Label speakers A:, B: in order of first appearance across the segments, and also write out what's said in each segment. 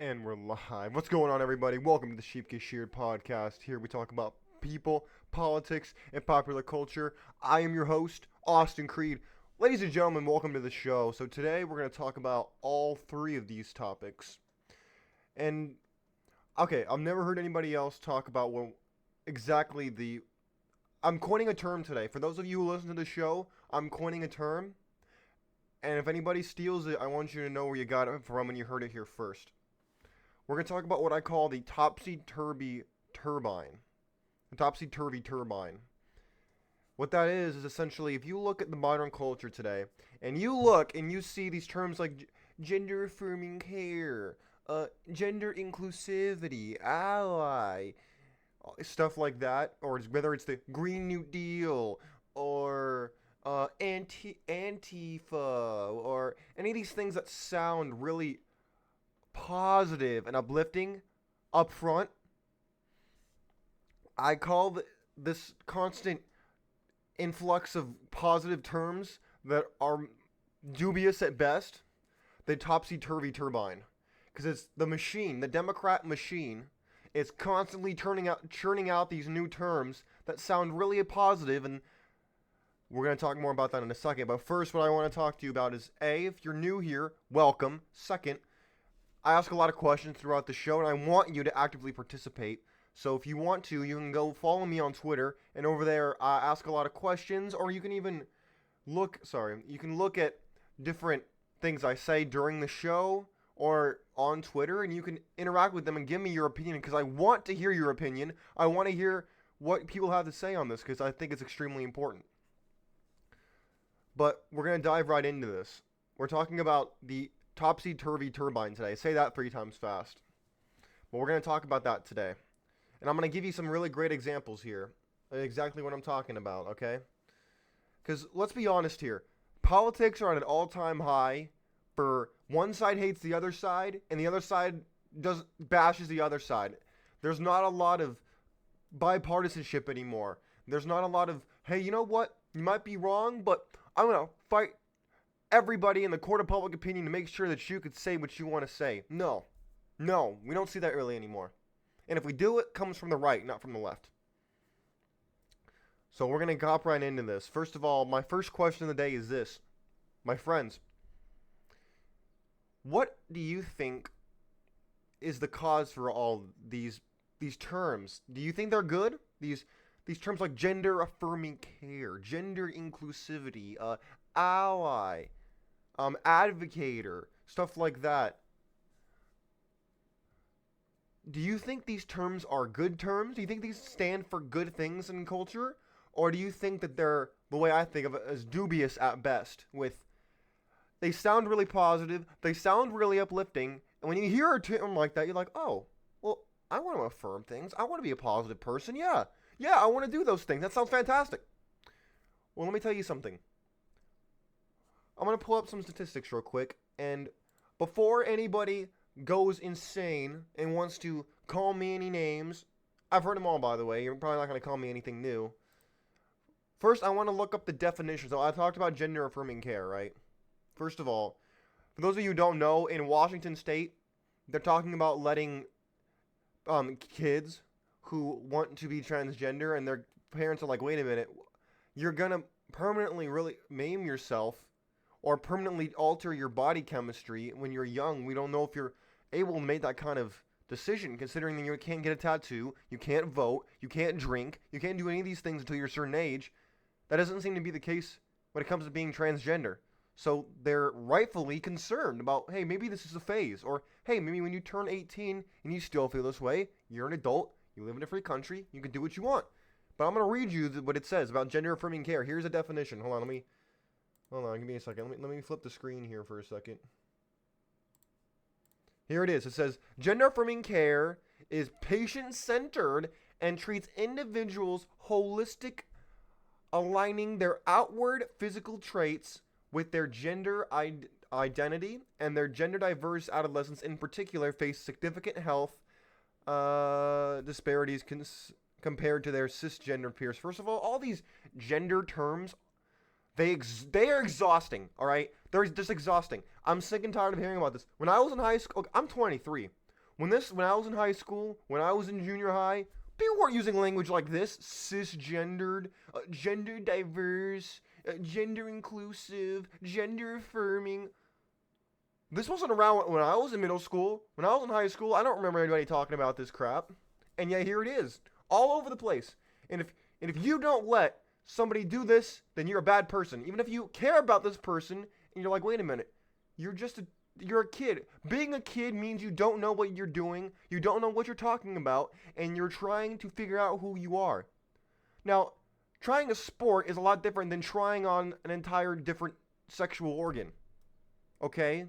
A: And we're live. What's going on, everybody? Welcome to the Sheep Get Sheared podcast. Here we talk about people, politics, and popular culture. I am your host, Austin Creed. Ladies and gentlemen, welcome to the show. So today we're going to talk about all three of these topics. And, okay, I've never heard anybody else talk about exactly the... I'm coining a term today. For those of you who listen to the show, I'm coining a term. And if anybody steals it, I want you to know where you got it from and you heard it here first. We're going to talk about what I call the Topsy-Turvy turbine. The Topsy-Turvy turbine. What that is essentially, if you look at the modern culture today, and you look and you see these terms like gender-affirming care, gender inclusivity, ally, stuff like that, or whether it's the Green New Deal, or Antifa, or any of these things that sound really positive and uplifting up front. I call this constant influx of positive terms that are dubious at best the topsy-turvy turbine, because it's the machine, the Democrat machine. It's constantly churning out these new terms that sound really positive, and we're going to talk more about that in a second. But first, what I want to talk to you about is A, if you're new here, welcome. Second, I ask a lot of questions throughout the show, and I want you to actively participate. So if you want to, you can go follow me on Twitter, and over there, I ask a lot of questions, or you can even look at different things I say during the show or on Twitter, and you can interact with them and give me your opinion, because I want to hear your opinion. I want to hear what people have to say on this, because I think it's extremely important. But we're going to dive right into this. We're talking about the Topsy-Turvy turbine today. Say that 3 times fast. But we're going to talk about that today. And I'm going to give you some really great examples here. Exactly what I'm talking about, okay? Because let's be honest here. Politics are at an all-time high for one side hates the other side, and the other side bashes the other side. There's not a lot of bipartisanship anymore. There's not a lot of, hey, you know what? You might be wrong, but I'm going to fight everybody in the court of public opinion to make sure that you could say what you want to say. No, we don't see that really anymore. And if we do, it comes from the right, not from the left. So we're going to hop right into this. First of all, my first question of the day is this. My friends, what do you think is the cause for all these terms? Do you think they're good? These terms like gender-affirming care, gender inclusivity, ally, advocator, stuff like that. Do you think these terms are good terms? Do you think these stand for good things in culture? Or do you think that they're, the way I think of it, as dubious at best? They sound really positive, they sound really uplifting, and when you hear a term like that, you're like, oh, well, I want to affirm things. I want to be a positive person. Yeah, I want to do those things. That sounds fantastic. Well, let me tell you something. I'm going to pull up some statistics real quick, and before anybody goes insane and wants to call me any names, I've heard them all, by the way. You're probably not going to call me anything new. First, I want to look up the definition. So I talked about gender-affirming care, right? First of all, for those of you who don't know, in Washington State, they're talking about letting kids who want to be transgender, and their parents are like, wait a minute, you're going to permanently really maim yourself or permanently alter your body chemistry when you're young. We don't know if you're able to make that kind of decision, considering that you can't get a tattoo, you can't vote, you can't drink, you can't do any of these things until you're a certain age. That doesn't seem to be the case when it comes to being transgender. So they're rightfully concerned about, hey, maybe this is a phase, or hey, maybe when you turn 18 and you still feel this way, you're an adult, you live in a free country, you can do what you want. But I'm going to read you what it says about gender-affirming care. Here's a definition. Hold on, give me a second. Let me flip the screen here for a second. Here it is. It says, gender-affirming care is patient-centered and treats individuals holistic, aligning their outward physical traits with their gender identity, and their gender-diverse adolescents in particular face significant health disparities compared to their cisgender peers. First of all these gender terms, they are exhausting, all right? They're just exhausting. I'm sick and tired of hearing about this. When I was in high school, I'm 23. When I was in high school, when I was in junior high, people weren't using language like this: cisgendered, gender diverse, gender inclusive, gender affirming. This wasn't around when I was in middle school. When I was in high school, I don't remember anybody talking about this crap. And yet here it is, all over the place. And if you don't let somebody do this, then you're a bad person. Even if you care about this person, and you're like, wait a minute, you're a kid. Being a kid means you don't know what you're doing, you don't know what you're talking about, and you're trying to figure out who you are. Now, trying a sport is a lot different than trying on an entire different sexual organ. Okay?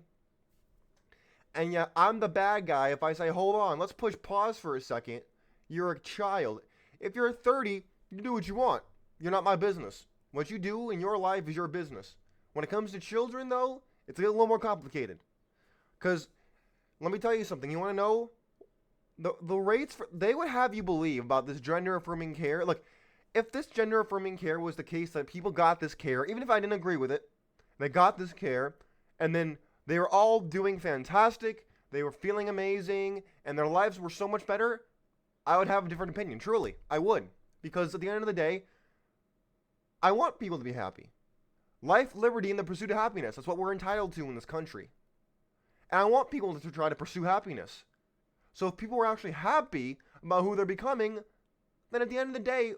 A: And yet, I'm the bad guy if I say, hold on, let's push pause for a second. You're a child. If you're 30, you do what you want. You're not my business. What you do in your life is your business. When it comes to children, though, it's a little more complicated. Because, let me tell you something. You want to know? The rates, they would have you believe about this gender-affirming care. Look, if this gender-affirming care was the case that people got this care, even if I didn't agree with it, they got this care, and then they were all doing fantastic, they were feeling amazing, and their lives were so much better, I would have a different opinion. Truly, I would. Because at the end of the day, I want people to be happy. Life, liberty, and the pursuit of happiness. That's what we're entitled to in this country. And I want people to try to pursue happiness. So if people were actually happy about who they're becoming, then at the end of the day,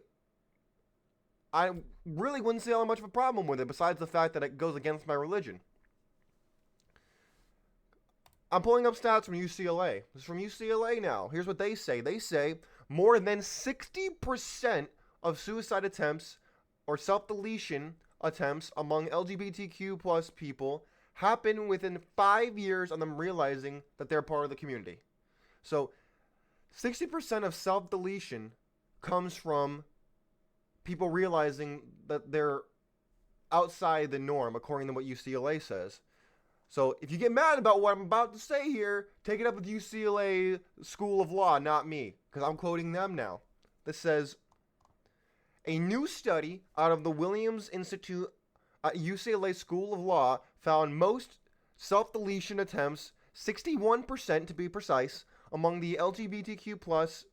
A: I really wouldn't see how much of a problem with it, besides the fact that it goes against my religion. I'm pulling up stats from UCLA. This is from UCLA now. Here's what they say. They say more than 60% of suicide attempts or self-deletion attempts among LGBTQ plus people happen within 5 years of them realizing that they're part of the community. So 60% of self-deletion comes from people realizing that they're outside the norm, according to what UCLA says. So if you get mad about what I'm about to say here, take it up with UCLA School of Law, not me, because I'm quoting them now. This says, a new study out of the Williams Institute at UCLA School of Law found most self-deletion attempts, 61% to be precise, among the LGBTQ plus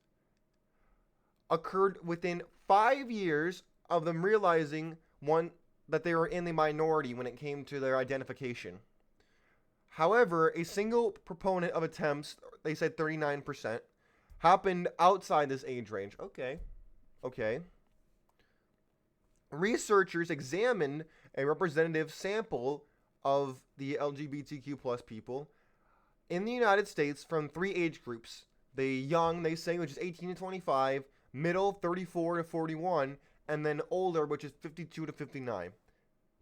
A: occurred within 5 years of them realizing that they were in the minority when it came to their identification. However, a single proponent of attempts, they said 39%, happened outside this age range. Okay. Researchers examined a representative sample of the LGBTQ plus people in the United States from 3 age groups. The young, they say, which is 18 to 25, middle, 34 to 41, and then older, which is 52 to 59.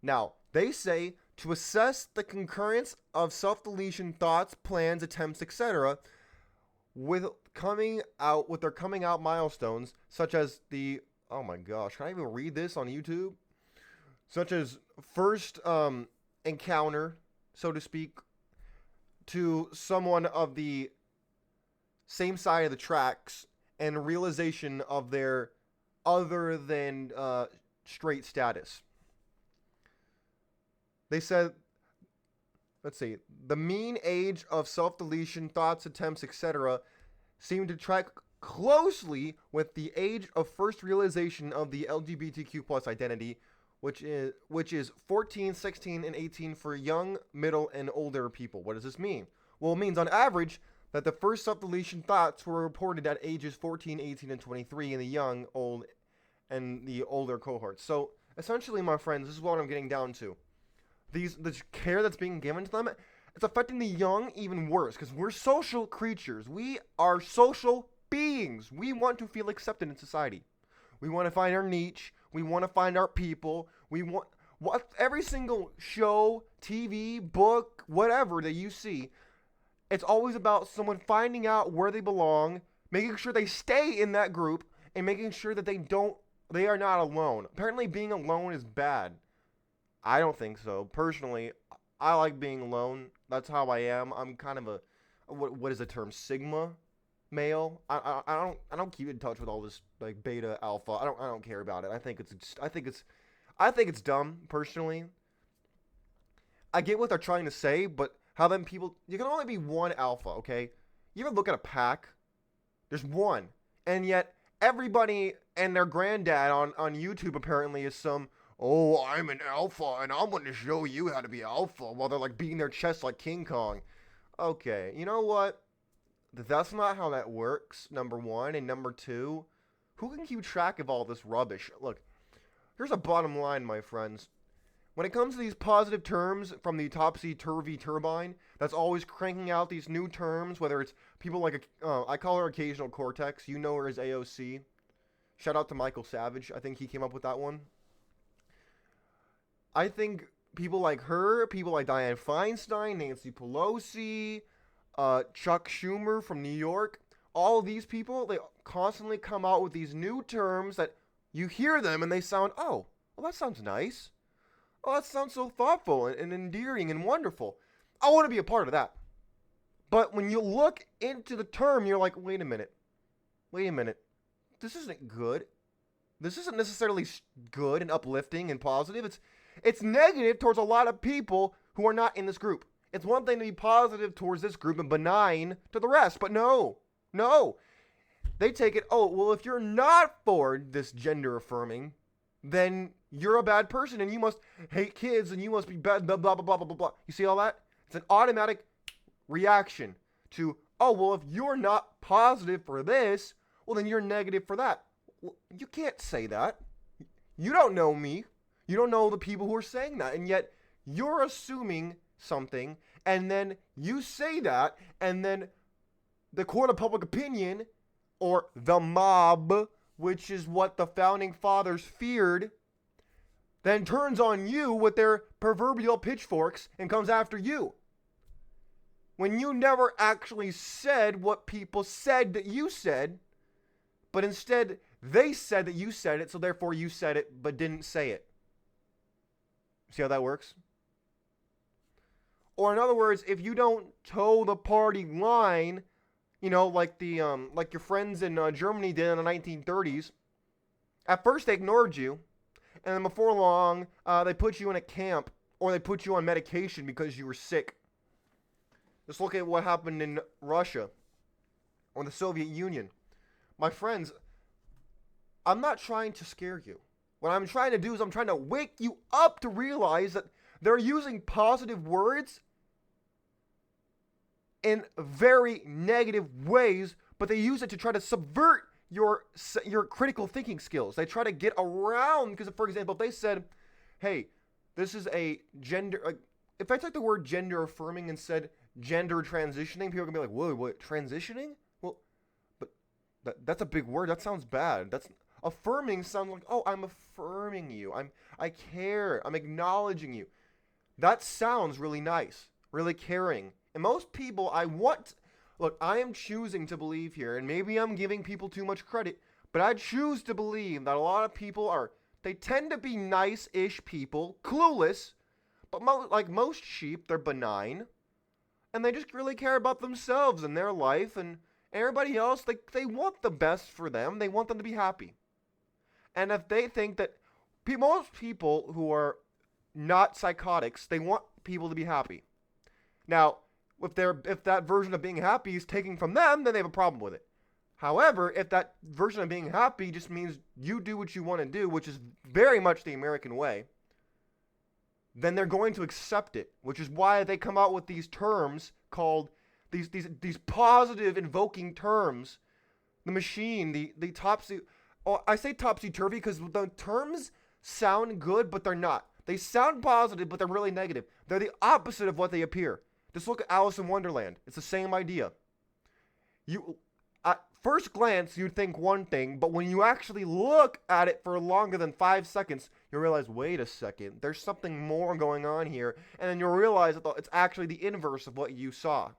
A: Now, they say to assess the concurrence of self-deletion thoughts, plans, attempts, etc., with their coming out milestones, such as the, oh my gosh, can I even read this on YouTube? Such as first encounter, so to speak, to someone of the same side of the tracks, and realization of their other than straight status. They said, let's see, the mean age of self-deletion, thoughts, attempts, etc. seemed to track closely with the age of first realization of the LGBTQ plus identity, which is 14, 16, and 18 for young, middle, and older people. What does this mean? Well, it means on average that the first self-deletion thoughts were reported at ages 14, 18, and 23 in the young, old, and the older cohorts. So essentially, my friends, this is what I'm getting down to. The care that's being given to them, it's affecting the young even worse, because we're social creatures. We are social beings. We want to feel accepted in society. We want to find our niche. We want to find our people. We want every single show, TV, book, whatever that you see, it's always about someone finding out where they belong, making sure they stay in that group, and making sure that they are not alone. Apparently being alone is bad. I don't think so. Personally, I like being alone. That's how I am. I'm kind of a, what is the term, sigma male. I don't keep in touch with all this like beta alpha. I don't care about it. I think it's dumb personally. I get what they're trying to say, but how then people, you can only be one alpha, okay? You ever look at a pack? There's one. And yet everybody and their granddad on YouTube apparently is some, oh, I'm an alpha and I'm going to show you how to be alpha, while they're like beating their chest like King Kong. Okay, you know what? That's not how that works, number one. And number two, who can keep track of all this rubbish? Look, here's a bottom line, my friends. When it comes to these positive terms from the Topsy-Turvy Turbine, that's always cranking out these new terms, whether it's people like, I call her Occasional Cortex, you know her as AOC. Shout out to Michael Savage, I think he came up with that one. I think people like her, people like Dianne Feinstein, Nancy Pelosi, Chuck Schumer from New York, all of these people, they constantly come out with these new terms that you hear them and they sound, oh, well, that sounds nice. Oh, that sounds so thoughtful and endearing and wonderful. I want to be a part of that. But when you look into the term, you're like, wait a minute. This isn't good. This isn't necessarily good and uplifting and positive. It's negative towards a lot of people who are not in this group. It's one thing to be positive towards this group and benign to the rest. But no. They take it, oh, well, if you're not for this gender affirming, then you're a bad person and you must hate kids and you must be bad, blah, blah, blah, blah, blah, blah. You see all that? It's an automatic reaction to, oh, well, if you're not positive for this, well, then you're negative for that. Well, you can't say that. You don't know me. You don't know the people who are saying that. And yet you're assuming something and then you say that and then the court of public opinion or the mob, which is what the founding fathers feared, then turns on you with their proverbial pitchforks and comes after you. When you never actually said what people said that you said, but instead they said that you said it, so therefore you said it but didn't say it. See how that works? Or in other words, if you don't toe the party line, you know, like your friends in Germany did in the 1930s, at first they ignored you, and then before long, they put you in a camp, or they put you on medication because you were sick. Just look at what happened in Russia, or the Soviet Union. My friends, I'm not trying to scare you. What I'm trying to do is I'm trying to wake you up to realize that they're using positive words in very negative ways, but they use it to try to subvert your critical thinking skills. They try to get around, because for example, if they said, hey, this is a gender, if I took the word gender affirming and said gender transitioning, people are gonna be like, whoa, what, transitioning? Well, but that's a big word. That sounds bad. That's affirming sounds like, oh, I'm affirming you. I care. I'm acknowledging you. That sounds really nice, really caring. And most people, look, I am choosing to believe here, and maybe I'm giving people too much credit, but I choose to believe that a lot of people they tend to be nice-ish people, clueless, but like most sheep, they're benign, and they just really care about themselves and their life, and everybody else, they want the best for them. They want them to be happy. And if they think that most people who are not psychotics, they want people to be happy. Now, if that version of being happy is taken from them, then they have a problem with it. However, if that version of being happy just means you do what you want to do, which is very much the American way, then they're going to accept it, which is why they come out with these terms called these positive invoking terms. The machine, the topsy. Oh, I say topsy-turvy because the terms sound good, but they're not. They sound positive, but they're really negative. They're the opposite of what they appear. Just look at Alice in Wonderland. It's the same idea. At first glance, you'd think one thing, but when you actually look at it for longer than 5 seconds, you realize, wait a second, there's something more going on here, and then you'll realize that it's actually the inverse of what you saw.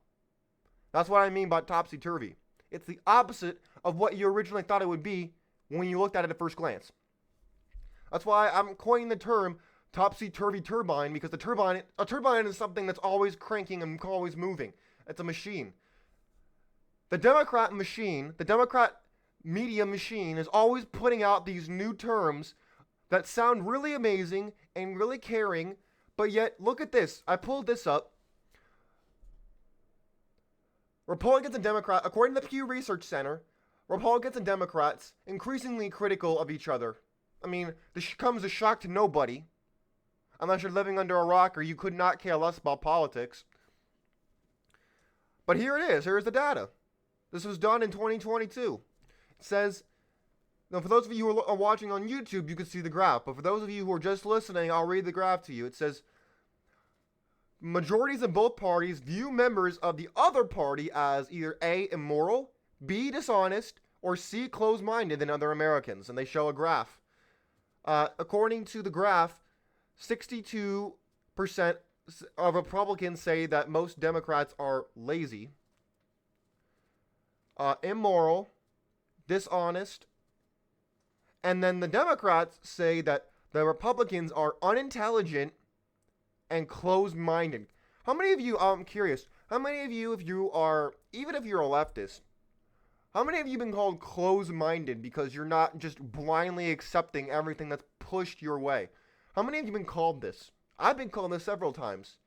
A: That's what I mean by topsy-turvy. It's the opposite of what you originally thought it would be when you looked at it at first glance. That's why I'm coining the term Topsy-Turvy Turbine, because a turbine is something that's always cranking and always moving. It's a machine. The Democrat media machine is always putting out these new terms that sound really amazing and really caring, but yet, look at this. I pulled this up. Republicans and Democrats, according to the Pew Research Center, Republicans and Democrats increasingly critical of each other. I mean, this comes as shock to nobody, unless you're living under a rock or you could not care less about politics. But here it is. Here's the data. This was done in 2022. It says, now for those of you who are watching on YouTube, you can see the graph. But for those of you who are just listening, I'll read the graph to you. It says, majorities in both parties view members of the other party as either A, immoral, B, dishonest, or C, closed-minded than other Americans. And they show a graph. According to the graph, 62% of Republicans say that most Democrats are lazy, immoral, dishonest, and then the Democrats say that the Republicans are unintelligent and closed-minded. How many of you, I'm curious, how many of you, if you are, even if you're a leftist, how many of you have been called closed-minded because you're not just blindly accepting everything that's pushed your way? How many of you have been called this? I've been called this several times.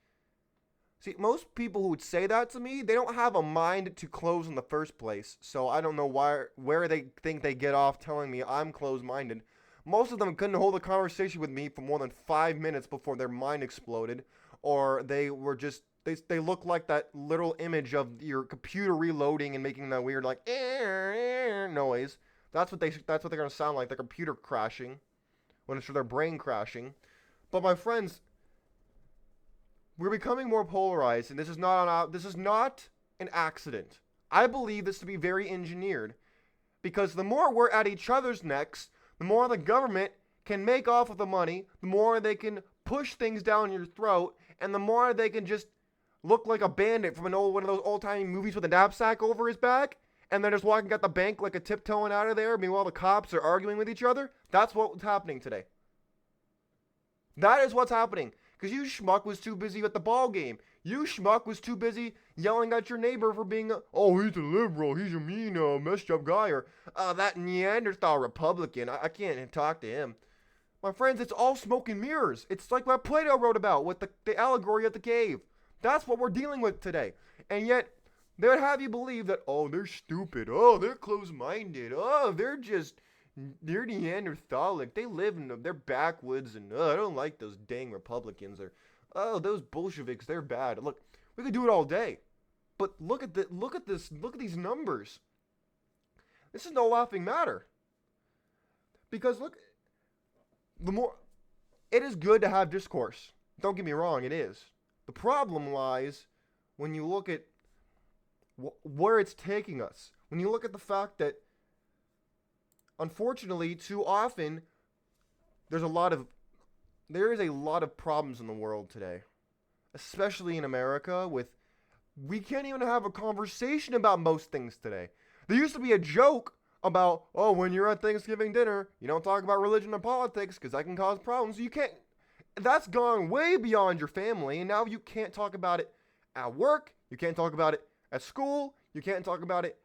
A: See, most people who would say that to me, they don't have a mind to close in the first place. So I don't know where they think they get off telling me I'm closed-minded. Most of them couldn't hold a conversation with me for more than 5 minutes before their mind exploded. Or they were just, they look like that little image of your computer reloading and making that weird like noise. That's what they're going to sound like, the computer crashing. When it's their brain crashing. But my friends, we're becoming more polarized, and this is not an accident. I believe this to be very engineered, because the more we're at each other's necks, the more the government can make off with the money, the more they can push things down your throat, and the more they can just look like a bandit from one of those old-timey movies with a knapsack over his back, and they're just walking out the bank like a tiptoeing out of there. Meanwhile, the cops are arguing with each other. That's what's happening today. That is what's happening. Because you schmuck was too busy at the ball game. You schmuck was too busy yelling at your neighbor for being he's a liberal, he's a mean, messed up guy, or that Neanderthal Republican, I can't talk to him. My friends, it's all smoke and mirrors. It's like what Plato wrote about with the allegory of the cave. That's what we're dealing with today. And yet, they would have you believe that, they're stupid, they're closed-minded, they're Neanderthalic, they live they're backwoods, and I don't like those dang Republicans, or those Bolsheviks, they're bad. Look, we could do it all day, but look at these numbers. This is no laughing matter. Because look, it is good to have discourse. Don't get me wrong, it is. The problem lies when you look at where it's taking us. When you look at the fact that, unfortunately, too often, there is a lot of problems in the world today, especially in America. We can't even have a conversation about most things today. There used to be a joke about, when you're at Thanksgiving dinner, you don't talk about religion or politics because that can cause problems. You can't. That's gone way beyond your family, and now you can't talk about it at work. You can't talk about it at school. You can't talk about it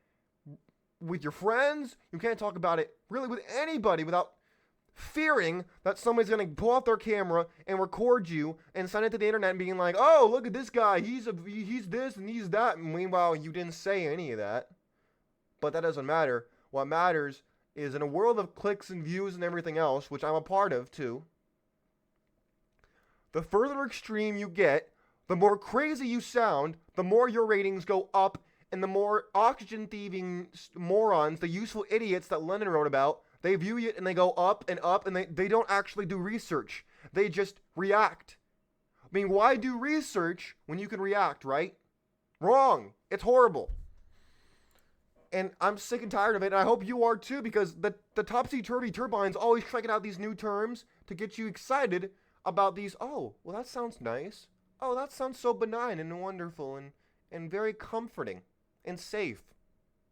A: with your friends. You can't talk about it really with anybody without fearing that somebody's going to pull out their camera and record you and send it to the internet and being like, look at this guy, he's this and he's that. And meanwhile, you didn't say any of that. But that doesn't matter. What matters is, in a world of clicks and views and everything else, which I'm a part of too, the further extreme you get, the more crazy you sound, the more your ratings go up, and the more oxygen-thieving morons, the useful idiots that Lenin wrote about, they view it and they go up, and they don't actually do research. They just react. I mean, why do research when you can react, right? Wrong. It's horrible. And I'm sick and tired of it, and I hope you are too, because the Topsy-Turvy turbines always checking out these new terms to get you excited about these. Well, that sounds nice. That sounds so benign and wonderful and very comforting and safe,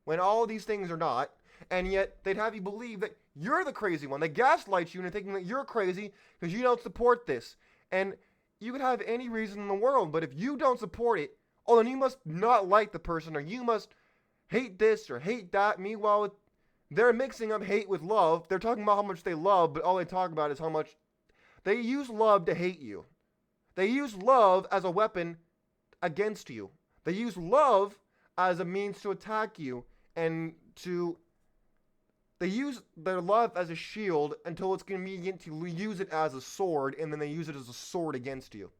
A: when all these things are not. And yet they'd have you believe that you're the crazy one. They gaslight you into thinking that you're crazy because you don't support this. And you could have any reason in the world, but if you don't support it, then you must not like the person, or you must hate this or hate that. Meanwhile, they're mixing up hate with love. They're talking about how much they love, but all they talk about is how much they use love to hate you. They use love as a weapon against you. They use love as a means to attack you, and they use their love as a shield until it's convenient to use it as a sword, and then they use it as a sword against you.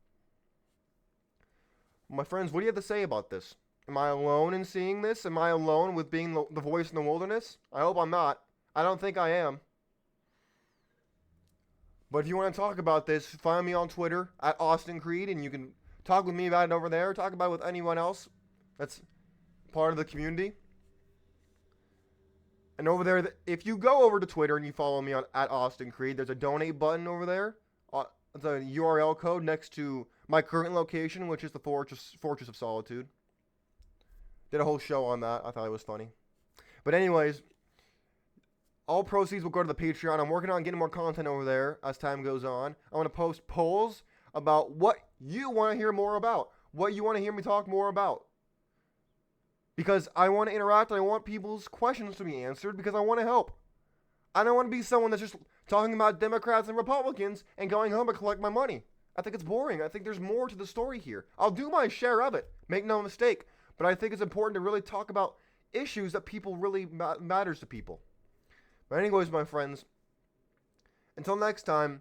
A: My friends, what do you have to say about this? Am I alone in seeing this? Am I alone with being the voice in the wilderness? I hope I'm not. I don't think I am. But if you want to talk about this, find me on Twitter at Austin Creed, and you can talk with me about it over there. Talk about it with anyone else that's part of the community. And over there, if you go over to Twitter and you follow me on at Austin Creed, there's a donate button over there. It's a URL code next to my current location, which is the Fortress of Solitude. Did a whole show on that. I thought it was funny. But anyways, all proceeds will go to the Patreon. I'm working on getting more content over there as time goes on. I want to post polls about what you want to hear more about, what you want to hear me talk more about. Because I want to interact and I want people's questions to be answered because I want to help. I don't want to be someone that's just talking about Democrats and Republicans and going home to collect my money. I think it's boring. I think there's more to the story here. I'll do my share of it. Make no mistake. But I think it's important to really talk about issues that people really matters to people. But anyways, my friends, until next time,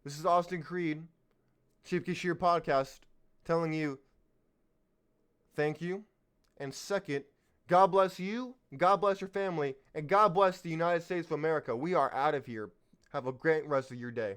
A: this is Austin Creed, Chief Kishir Podcast, telling you thank you. And second, God bless you, God bless your family, and God bless the United States of America. We are out of here. Have a great rest of your day.